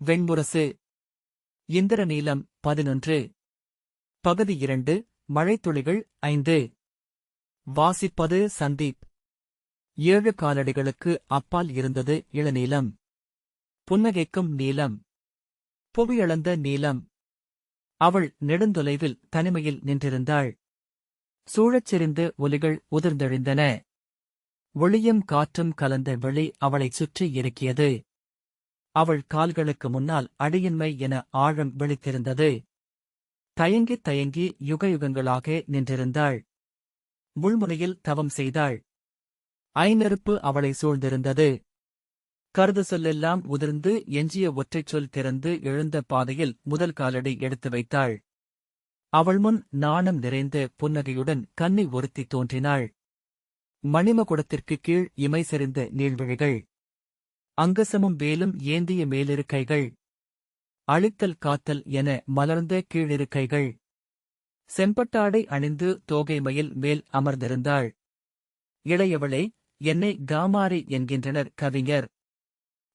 வெண்முரசு. இந்திரநீலம் 11. பகுதி 2. மழைத்துளிகள் 5. வாசிப்பது சந்தீப். 7 காலடிகளுக்கு அப்பால் இருந்தது இளநீலம். புன்னகைக்கும் நீலம். புவியளந்த நீலம். அவள் நெடுந்தொலைவில் தனிமையில் நின்றிருந்தாள். சூழச் செறிந்து ஒலிகள் உதிர்ந்தெழுந்தன. ஒளியும் காற்றும் கலந்த வெளி அவளைச் சுற்றி இறுக்கியது. அவள் கால்களுக்கு முன்னால் அடியின்மை என ஆழம் விழித்திருந்தது. தயங்கித் தயங்கி யுகயுகங்களாக நின்றிருந்தாள். முள்முனையில் தவம் செய்தாள். ஐநெருப்பு அவளை சூழ்ந்திருந்தது. கருது சொல்லெல்லாம் உதிர்ந்து எஞ்சிய ஒற்றைச் சொல் திறந்து எழுந்த பாதையில் முதல் காலடி எடுத்து வைத்தாள். அவள் முன் நாணம் நிறைந்த புன்னகையுடன் கன்னி ஒருத்தி தோன்றினாள். மணிமகுடத்திற்கு கீழ் இமை செறிந்த நீள்விழிகள். அங்கசமும் வேலும் ஏந்திய மேலிருக்கைகள். அழித்தல் காத்தல் என மலர்ந்த கீழிருக்கைகள். செம்பட்டாடை அணிந்து தோகைமயில் மேல் அமர்ந்திருந்தாள். இளையவளே, என்னை காமாரி என்கின்றனர் கவிஞர்.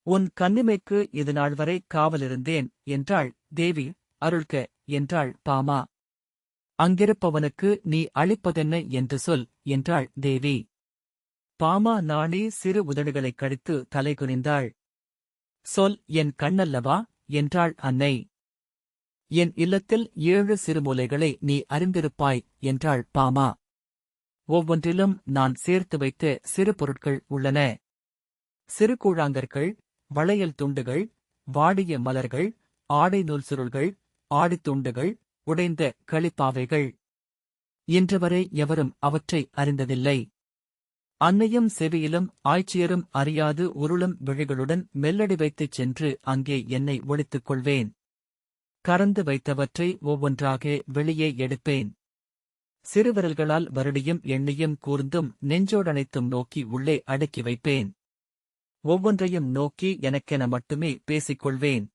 உன் கன்னிமைக்கு இதுநாள் வரை காவலிருந்தேன் என்றாள் தேவி. அருள்க என்றாள் பாமா. அங்கிருப்பவனுக்கு நீ அளிப்பதென்ன என்று சொல் என்றாள் தேவி. பாமா நாணி சிறு உதடுகளைக் கடித்து தலைகுனிந்தாள். சொல், என் கண்ணல்லவா என்றாள் அன்னை. என் இல்லத்தில் 7 சிறுமூலைகளை நீ அறிந்திருப்பாய் என்றாள் பாமா. ஒவ்வொன்றிலும் நான் சேர்த்து வைத்த சிறு பொருட்கள் உள்ளன. சிறு கூழாங்கற்கள், வளையல் துண்டுகள், வாடிய மலர்கள், ஆடை நூல் சுருள்கள், ஆடித்துண்டுகள், உடைந்த களிப்பாவைகள். இன்றுவரை எவரும் அவற்றை அறிந்ததில்லை. அன்னையும் செவியிலும் ஆய்ச்சியரும் அறியாது உருளும் விழிகளுடன் மெல்லடி வைத்துச் சென்று அங்கே என்னை ஒளித்துக் கொள்வேன். கறந்து வைத்தவற்றை ஒவ்வொன்றாக வெளியே எடுப்பேன். சிறுவிரல்களால் வருடியும் எண்ணியும் கூர்ந்தும் நெஞ்சோடனைத்தும் நோக்கி உள்ளே அடக்கி வைப்பேன். ஒவ்வொன்றையும் நோக்கி எனக்கென மட்டுமே பேசிக்கொள்வேன்.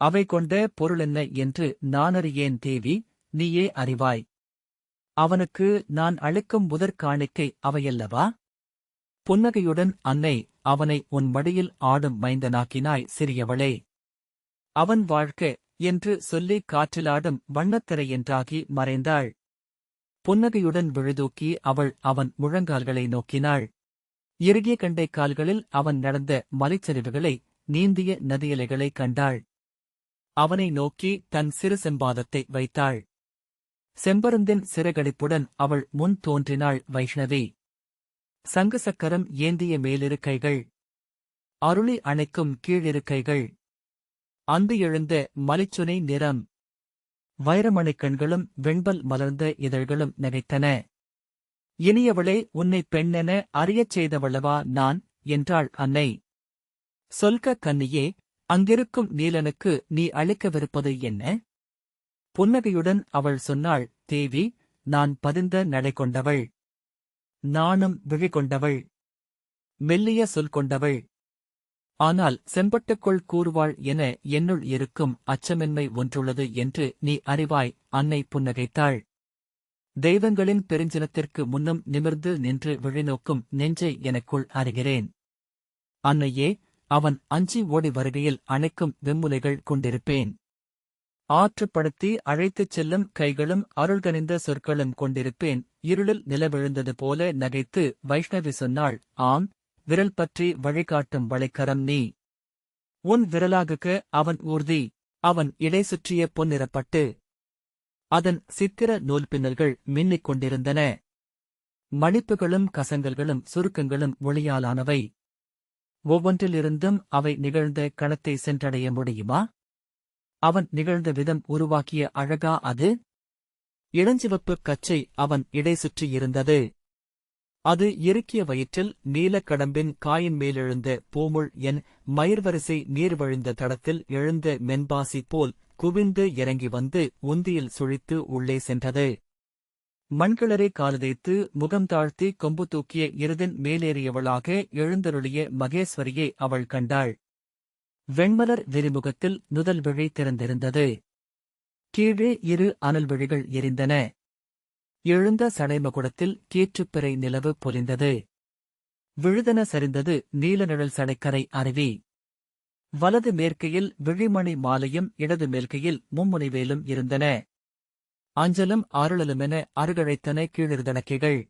அவை கொண்ட பொருளென்ன என்று நானறியேன் தேவி, நீயே அறிவாய். அவனுக்கு நான் அளிக்கும் முதற்காணிக்கை அவையல்லவா? புன்னகையுடன் அன்னை அவனை உன் மடியில் ஆடும் மைந்தனாக்கினாய் சிறியவளே. அவன் வாழ்க என்று சொல்லி காற்றிலாடும் வண்ணத்திரையென்றாகி மறைந்தாள். புன்னகையுடன் விழுதூக்கி அவள் அவன் முழங்கால்களை நோக்கினாள். இறுகிய கண்டை கால்களில் அவன் நடந்த மலைச்சரிவுகளை, நீந்திய நதியலைகளைக் கண்டாள். அவனை நோக்கி தன் சிறு செம்பாதத்தை வைத்தாள். செம்பருந்தின் சிறகடிப்புடன் அவள் முன் தோன்றினாள் வைஷ்ணவி. சங்கு சக்கரம் ஏந்திய மேலிருக்கைகள். அருளி அணைக்கும் கீழிருக்கைகள். அந்து எழுந்த மலிச்சுனை நிறம். வைரமணிக் கண்களும் வெண்பல் மலர்ந்த இதழ்களும் நகைத்தன. இனியவளே, உன்னைப் பெண்ணென அறியச் செய்தவளவா நான் என்றாள் அன்னை. சொல்க கன்னியே, அங்கிருக்கும் நீலனுக்கு நீ அளிக்கவிருப்பது என்ன? புன்னகையுடன் அவள் சொன்னாள். தேவி, நான் பதிந்த நடை கொண்டவள். நானும் விழி கொண்டவள். மெல்லிய சொல் கொண்டவள். ஆனால் செம்பட்டுக்குள் கூறுவாள் என என்னுள் இருக்கும் அச்சமின்மை ஒன்றுள்ளது என்று நீ அறிவாய். அன்னை புன்னகைத்தாள். தெய்வங்களின் பெருஞ்சினத்திற்கு முன்னும் நிமிர்ந்து நின்று விழிநோக்கும் நெஞ்சை எனக்குள் அறிகிறேன். அன்னையே, அவன் அஞ்சி ஓடி வருகையில் அணைக்கும் வெம்முலைகள் கொண்டிருப்பேன். ஆற்றுப்படுத்தி அழைத்துச் செல்லும் கைகளும் அருள்கனிந்த சொற்களும் கொண்டிருப்பேன். இருளில் நிலவிழுந்தது போல நகைத்து வைஷ்ணவி சொன்னாள். ஆம், விரல் பற்றி வழிகாட்டும் வளைக்கரம் நீ. உன் விரலாகுக அவன் ஊர்தி. அவன் இடை சுற்றிய பொன்னிறப்பட்டு. அதன் சித்திர நூல் பின்னல்கள் மின்னிக் கொண்டிருந்தன. மடிப்புகளும் கசங்கல்களும் சுருக்கங்களும் ஒளியாலானவை. ஒவ்வொன்றிலிருந்தும் அவை நிகழ்ந்த கணத்தை சென்றடைய முடியுமா? அவன் நிகழ்ந்த விதம் உருவாக்கிய அழகா அது? இளஞ்சிவப்புக் கச்சை அவன் இடை சுற்றியிருந்தது. அது இறுக்கிய வயிற்றில் நீலக்கடம்பின் காயின் மேலெழுந்த பூமுள் என் மயிர்வரிசை நீர்வழிந்த தடத்தில் எழுந்த மென்பாசி போல் குவிந்து இறங்கி வந்து உந்தியில் சுழித்து உள்ளே சென்றது. மண்கிளரை காலுதைத்து முகம் தாழ்த்தி கொம்பு தூக்கிய இருதின் மேலேறியவளாக எழுந்தருளிய மகேஸ்வரியை அவள் கண்டாள். வெண்மலர் விரிமுகத்தில் நுதல் விழி திறந்திருந்தது. கீழே 2 அனல் விழிகள் எரிந்தன. எழுந்த சடைமகுடத்தில் கீற்றுப்பிறை நிலவு பொலிந்தது. விழுதென சரிந்தது நீலநிழல் சடைக்கரை அருவி. வலது மேற்கையில் விழிமணி மாலையும் இடது மேற்கையில் மும்முனைவேலும் இருந்தன. அஞ்சலும் அருளலுமென அருகழைத்தன கீழிருதனக்கைகள்.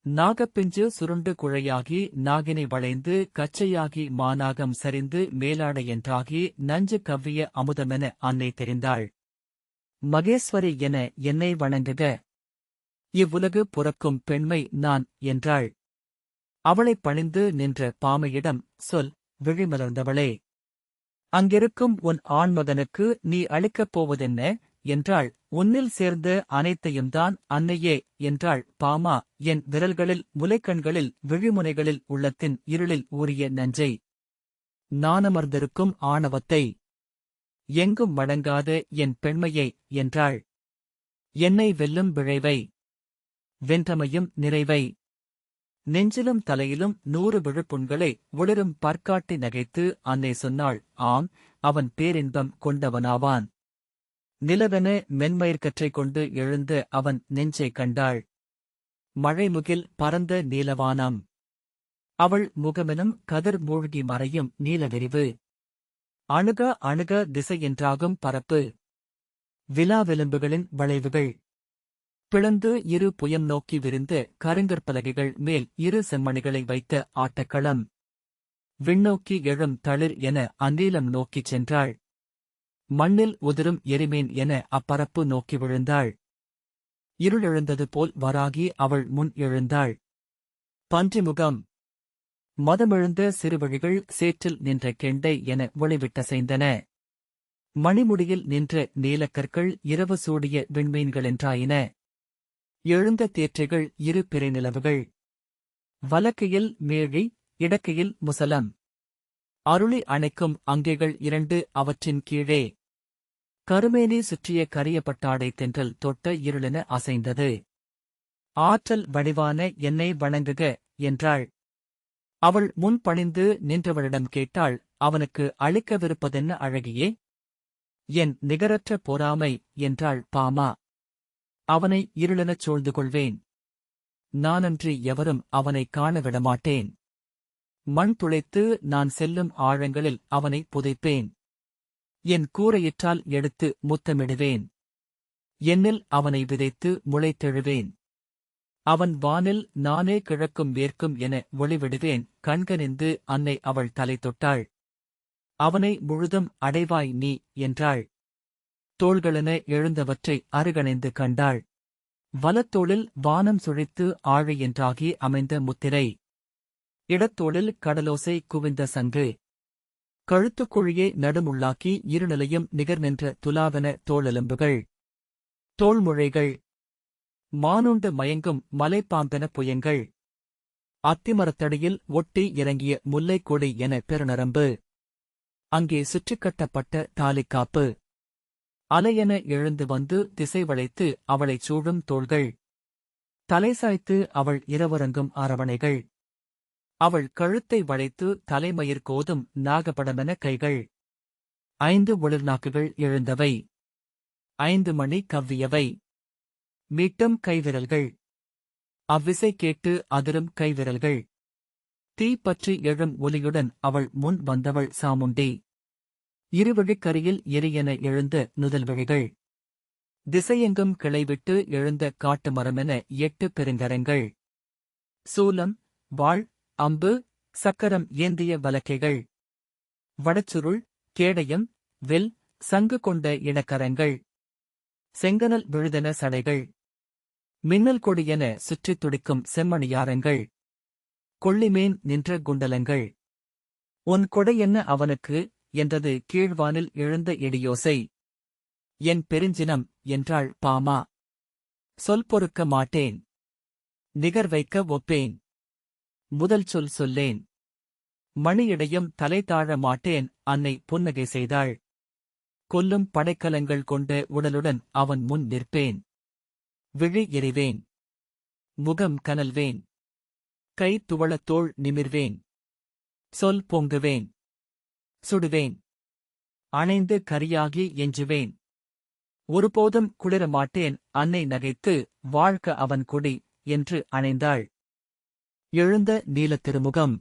நாகப்பிஞ்சு சுருண்டு குழையாகி நாகினை வளைந்து கச்சையாகி மாநாகம் சரிந்து மேலாடை என்றாகி நஞ்சு கவ்விய அமுதமென அன்னை தெரிந்தாள். மகேஸ்வரி என என்னை வணங்குக. இவ்வுலகு புறக்கும் பெண்மை நான் என்றாள். அவளைப் பணிந்து நின்ற பாமையிடம், சொல், விழிமலர்ந்தவளே. அங்கிருக்கும் உன் ஆண்மகனுக்கு நீ அளிக்கப் போவதென்ன என்றாள். உன்னில் சேர்ந்த அனைத்தையும்தான் அன்னையே என்றாள் பாமா. என் விரல்களில் முலைக்கண்களில் விழிமுனைகளில் உள்ளத்தின் இருளில் ஊறிய நஞ்சை, நானமர்ந்திருக்கும் ஆணவத்தை, எங்கும் வழங்காத என் பெண்மையை என்றாள். என்னை வெல்லும் விழைவை, வென்றமையும் நிறைவை, நெஞ்சிலும் தலையிலும் 100 விழுப்புண்களை ஒளிரும் பற்காட்டி நகைத்து அன்னை சொன்னாள். ஆம், அவன் பேரின்பம் கொண்டவனாவான். நிலவென மென்மயிர்கற்றை கொண்டு எழுந்த அவன் நெஞ்சைக் கண்டாள். மழைமுகில் பரந்த நீலவானம். அவள் முகமெனும் கதிர் மூழ்கி மறையும் நீலவெறிவு. அணுக அணுக திசையென்றாகும் பரப்பு. விலாவெலும்புகளின் வளைவுகள். பிளந்து இரு புயம் நோக்கி விரிந்த கருங்கற்பலகைகள் மேல் 2 செம்மணிகளை வைத்த ஆட்டக்களம். விண்ணோக்கி எழும் தளிர் என அந்நீலம் நோக்கிச் சென்றாள். மண்ணில் உதிரும் எரிமீன் என அப்பரப்பு நோக்கி விழுந்தாள். இருளெழுந்தது போல் வராகி அவள் முன் எழுந்தாள். பன்றிமுகம். மதமெழுந்த சிறுவழிகள் சேற்றில் நின்ற கெண்டை என ஒளிவிட்டசைந்தன. மணிமுடியில் நின்ற நீலக்கற்கள் இரவு சூடிய விண்மீன்களென்றாயின. எழுந்த தேற்றைகள் 2 பிறை நிலவுகள். வலக்கையில் மேழி, இடக்கையில் முசலம். அருளி அணைக்கும் அங்கைகள் 2 அவற்றின் கீழே. கருமேனி சுற்றிய கரிய பட்டாடை தென்றல் தொட்ட இருளென அசைந்தது. ஆற்றல் வடிவான என்னை வணங்குக என்றாள். அவள் முன் பணிந்து நின்றவளிடம் கேட்டாள். அவனுக்கு அளிக்கவிருப்பதென்ன அழகியே? என் நிகரற்ற பொறாமை என்றாள் பாமா. அவனை இருளெனச் சூழ்ந்து கொள்வேன். நானன்றி எவரும் அவனை காணவிடமாட்டேன். மண் துளைத்து நான் செல்லும் ஆழங்களில் அவனை புதைப்பேன். என் கூரையிற்றால் எடுத்து முத்தமிடுவேன். என்னில் அவனை விதைத்து முளைத்தெழுவேன். அவன் வானில் நானே கிழக்கும் மேற்கும் என ஒளிவிடுவேன். கண்கனிந்து அன்னை அவள் தலை தொட்டாள். அவனை முழுதும் அடைவாய் நீ என்றாள். தோள்களென எழுந்தவற்றை அருகணைந்து கண்டாள். வலத்தோளில் வானம் சுழித்து ஆழி என்றாகி அமைந்த முத்திரை. இடத்தோளில் கடலோசை குவிந்த சங்கு. கழுத்துக்குழியை நடுமுள்ளாக்கி இருநிலையும் நிகர் நின்ற துலாவென தோளெலும்புகள். தோள்முழைகள். மானுண்டு மயங்கும் மலைப்பாம்பென புயங்கள். அத்திமரத்தடியில் ஒட்டி இறங்கிய முல்லைக் கொடி என பெருநரம்பு. அங்கே சுற்றிக்கட்டப்பட்ட தாலிக்காப்பு. அலையென எழுந்து வந்து திசை வளைத்து அவளைச் சூழும் தோள்கள். தலை சாய்த்து அவள் இரவரங்கும் அரவணைகள். அவள் கழுத்தை வளைத்து தலைமயிர் கோதும் நாகப்படமென கைகள். 5 ஒளிர்நாக்குகள் எழுந்தவை. 5 மணி கவ்வியவை. மீட்டும் கைவிரல்கள். அவ்விசை கேட்டு அதிரும் கைவிரல்கள். தீ பற்றி எழும் ஒலியுடன் அவள் முன் வந்தவள் சாமுண்டி. இருவழிக்கரியில் எரியென எழுந்த நுதல்வழிகள். திசையெங்கும் கிளைவிட்டு எழுந்த காட்டு மரமென 8 பெருங்கரங்கள். சூலம், வாள், அம்பு, சக்கரம் ஏந்திய வலக்கைகள். வடச்சுருள், கேடயம், வில், சங்கு கொண்ட இணக்கரங்கள். செங்கனல் விழுதென சடைகள். மின்னல் கொடியென சுற்றித் துடிக்கும் செம்மணியாரங்கள். கொள்ளிமேன் நின்ற குண்டலங்கள். உன் கொடையென்ன அவனுக்கு என்றது கீழ்வானில் எழுந்த இடியோசை. என் பெருஞ்சினம் என்றாள் பாமா. சொல் பொறுக்க மாட்டேன். நிகர் வைக்க ஒப்பேன். முதல் சொல் சொல்லேன். மணியிடையும் தலை தாழ மாட்டேன். அன்னை புன்னகை செய்தாள். கொல்லும் படைக்கலங்கள் கொண்ட உடலுடன் அவன் முன் நிற்பேன். விழி எறிவேன். முகம் கனல்வேன். கை துவளத் தோள் நிமிர்வேன். சொல் பொங்குவேன். சுடுவேன். அணைந்து கரியாகி எஞ்சுவேன். ஒருபோதும் குளிரமாட்டேன். அன்னை நகைத்து வாழ்க அவன் கொடி என்று அணைந்தாள். எழுந்த நீலத் திருமுகம்.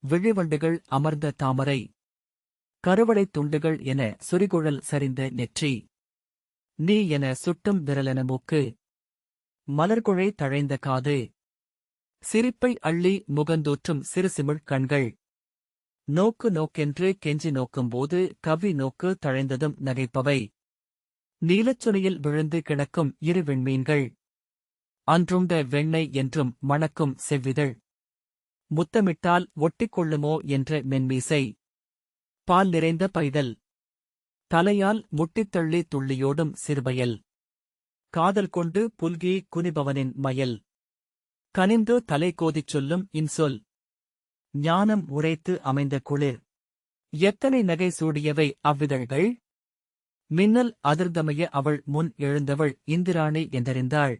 விழிவண்டுகள் அமர்ந்த தாமரை. கருவளைத் துண்டுகள் என சுரிகுழல் சரிந்த நெற்றி. நீ என சுட்டும் விரலென மூக்கு. மலர்குழை தழைந்த காது. சிரிப்பை அள்ளி முகந்தூற்றும் சிறுசிமிழ் கண்கள். நோக்கு நோக்கென்று கெஞ்சி நோக்கும்போது கவ்வி நோக்கு தழைந்ததும் நகைப்பவை. நீலச்சுனையில் விழுந்து கிடக்கும் இரு விண்மீன்கள். அன்றுண்ட வெண்ணெய் என்றும் மணக்கும் செவ்விதழ். முத்தமிட்டால் ஒட்டிக்கொள்ளுமோ என்ற மென்மீசை. பால் நிறைந்த பைதல். தலையால் முட்டித்தள்ளி துள்ளியோடும் சிறுவயல். காதல் கொண்டு புல்கி குனிபவனின் மயல். கனிந்து தலை கோதிச் சொல்லும் இன்சொல். ஞானம் உரைத்து அமைந்த குளிர். எத்தனை நகை சூடியவை அவ்விதழ்கள். மின்னல் அதிர்ந்தமைய அவள் முன் எழுந்தவள் இந்திராணி என்றறிந்தாள்.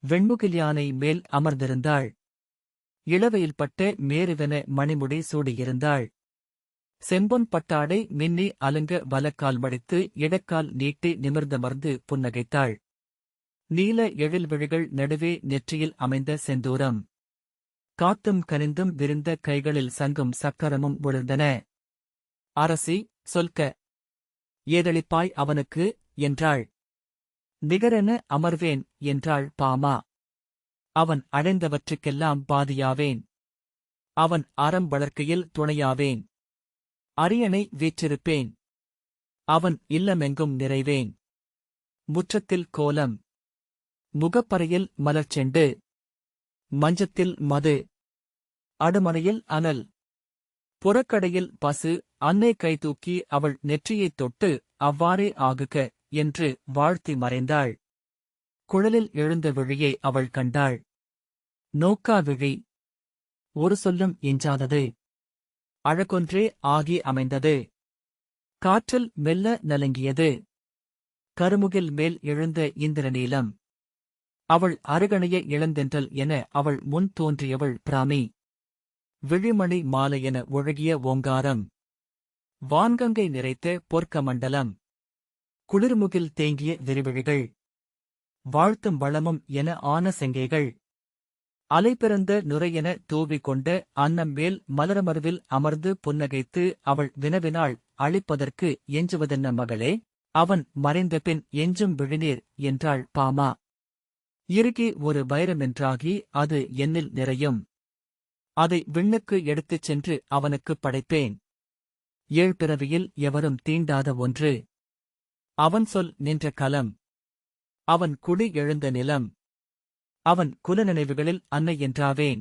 வெண்முகில்யானை மேல் அமர்ந்திருந்தாள். இளவையில் பட்ட மேருவென மணிமுடி சூடியிருந்தாள். செம்பொன் பட்டாடை மின்னி அலங்க வலக்கால் மடித்து இடக்கால் நீட்டி நிமிர்ந்தமர்ந்து புன்னகைத்தாள். நீல எழில்விழிகள் நடுவே நெற்றியில் அமைந்த செந்தூரம். காத்தும் கனிந்தும் விரிந்த கைகளில் சங்கும் சக்கரமும் விழுந்தன. அரசி, சொல்க. ஏதளிப்பாய் அவனுக்கு என்றாள். நிகரென அமர்வேன் என்றாள் பாமா. அவன் அடைந்தவற்றுக்கெல்லாம் பாதியாவேன். அவன் அறம் வளர்க்கையில் துணையாவேன். அரியணை வீற்றிருப்பேன். அவன் இல்லமெங்கும் நிறைவேன். முற்றத்தில் கோலம். முகப்பறையில் மலர்ச்செண்டு. மஞ்சத்தில் மது. அடுமனையில் அனல். புறக்கடையில் பசு. அன்னை கைதூக்கி அவள் நெற்றியைத் தொட்டு அவ்வாறே ஆகுக என்று வாழ்த்தி மறைந்தாள். குழலில் எழுந்த விழியை அவள் கண்டாள். நோக்கா விழி. ஒரு சொல்லும் எஞ்சாதது. அழகொன்றே ஆகி அமைந்தது. காற்றில் மெல்ல நலங்கியது. கருமுகில் மேல் எழுந்த இந்திரநீலம். அவள் அருகணைய இளந்தென்றல் என அவள் முன் தோன்றியவள் பிராமி. விழிமணி மாலை என ஒழுகிய ஓங்காரம். வான்கங்கை நிறைத்த பொற்கமண்டலம். குளிர்முகில் தேங்கிய விரிவிழிகள். வாழ்த்தும் வளமும் என ஆன செங்கைகள். அலைபிறந்த நுரையென தூவிக் கொண்ட அன்னம் மேல் மலரமர்வில் அமர்ந்து புன்னகைத்து அவள் வினவினாள் அளிப்பதற்கு எஞ்சுவதென்ன மகளே. அவன் மறைந்தபின் எஞ்சும் விழிநீர் என்றாள் பாமா. இறுகி ஒரு வைரமென்றாகி அது என்னில் நிறையும். அதை விண்ணுக்கு எடுத்துச் சென்று அவனுக்குப் படைப்பேன். ஏழ்பிறவியில் எவரும் தீண்டாத ஒன்று. அவன் சொல் நின்ற கலம். அவன் குடி எழுந்த நிலம். அவன் குலநினைவுகளில் அன்னை என்றாவேன்.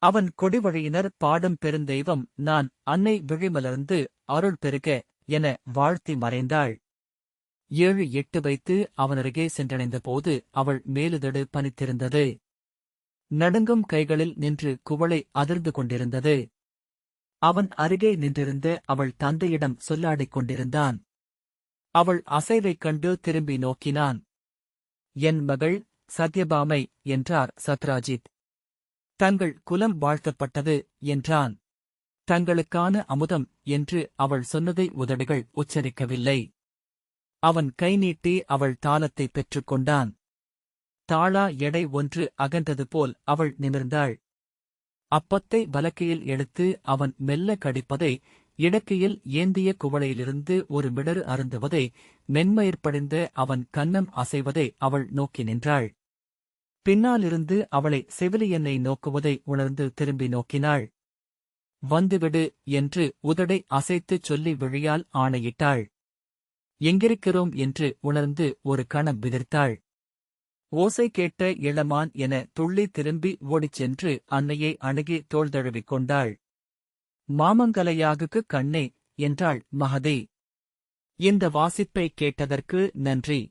அவன் கொடிவழியினர் பாடும் பெருந்தெய்வம் நான் அன்னை விழிமலர்ந்து அருள் பெருக என வாழ்த்தி மறைந்தாள். 7-8 வைத்து அவனருகே சென்றடைந்தபோது அவள் மேலுதடு பனித்திருந்தது. நடுங்கும் கைகளில் நின்று குவளை அதிர்ந்து கொண்டிருந்தது. அவன் அருகே நின்றிருந்த அவள் தந்தையிடம் சொல்லாடிக் கொண்டிருந்தான். அவள் அசைவைக் கண்டு திரும்பி நோக்கினான். என் மகள் சத்யபாமை என்றார் சத்ராஜித். தங்கள் குலம் வாழ்த்தப்பட்டது என்றான். தங்களுக்கான அமுதம் என்று அவள் சொன்னதை உதடுகள் உச்சரிக்கவில்லை. அவன் கை நீட்டி அவள் தாளத்தை பெற்றுக்கொண்டான். தாளா எடை ஒன்று அகன்றது போல் அவள் நிமிர்ந்தாள். அப்பத்தை வலக்கையில் எடுத்து அவன் மெல்ல கடிப்பதை, இடக்கையில் ஏந்திய குவளையிலிருந்து ஒரு மிடறு அருந்துவதை, மென்மயிர்படிந்த அவன் கன்னம் அசைவதை அவள் நோக்கி நின்றாள். பின்னாலிருந்து அவளை செவிலியனை நோக்குவதை உணர்ந்து திரும்பி நோக்கினாள். வந்துவிடு என்று உதடை அசைத்துச் சொல்லி விழியால் ஆணையிட்டாள். எங்கிருக்கிறோம் என்று உணர்ந்து ஒரு கணம் விதிர்த்தாள். ஓசை கேட்ட இளமான் என துள்ளி திரும்பி ஓடிச் சென்று அன்னையை அணுகி தோள் தழுவிக் கொண்டாள். மாமங்கலையாகுக்கு கண்ணே என்றாள் மகதி. இந்த வாசிப்பை கேட்டதற்கு நன்றி.